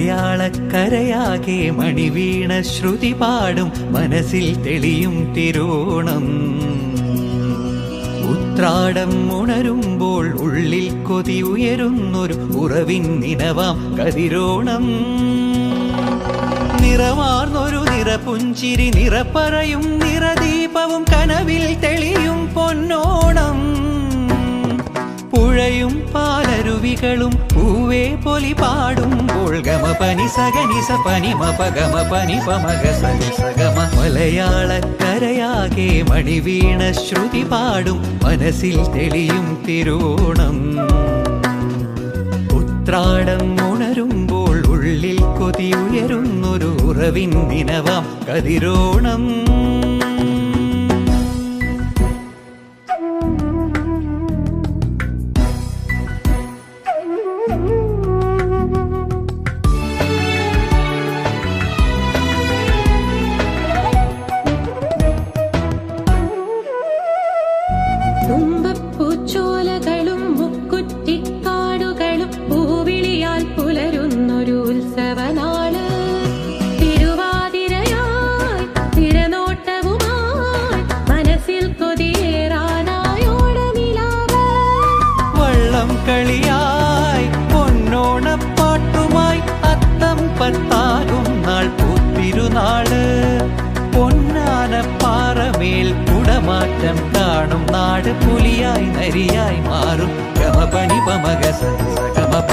മലയാളക്കരയാകെ മണിവീണ ശ്രുതി പാടും മനസ്സിൽ തെളിയും തിരുവോണം. ഉത്രാടം ഉണരുമ്പോൾ ഉള്ളിൽ കൊതി ഉയരുന്നൊരു ഉറവിൻ നിനവാം കതിരോണം. നിറമാർന്നൊരു നിറപുഞ്ചിരി നിറപ്പറയും നിറദീപവും കനവിൽ തെളിയും പൊന്നോണം. പുഴയും പാലരുവികളും പൂവേ പൊലി പാടുമ്പോൾ ഗമ പനി സഗനി സ പനി മപ ഗമ പനി പമഗ സനി സഗമ. മലയാളക്കരയാകെ മണിവീണ ശ്രുതി പാടും മനസ്സിൽ തെളിയും തിരുവോണം. ഉത്രാടം ഉണരുമ്പോൾ ഉള്ളിൽ കൊതി ഉയരുന്നൊരു ഉറവിൻ നിനവാം കതിരോണം. തുമ്പപ്പൂച്ചോലകളും മുക്കുറ്റിക്കാടുകളും പൂവിളിയാൽ പുലരുന്നൊരു ഉത്സവനാള്. തിരുവാതിരയായി തിരനോട്ടവുമായി മനസ്സിൽ കൊതിയേറാനായോടനിലാവ്. വള്ളം കളിയായി പൊന്നോണപ്പാട്ടുമായി അത്തം പത്താകും നാൾ പൂത്തിരുനാള്. പൊന്നാനപ്പാറമേൽ കുടമാറ്റം കാണും നാട് പുലിയായി നരിയായി മാറും ഗമ പനി പമഗ സ ഗമ പ.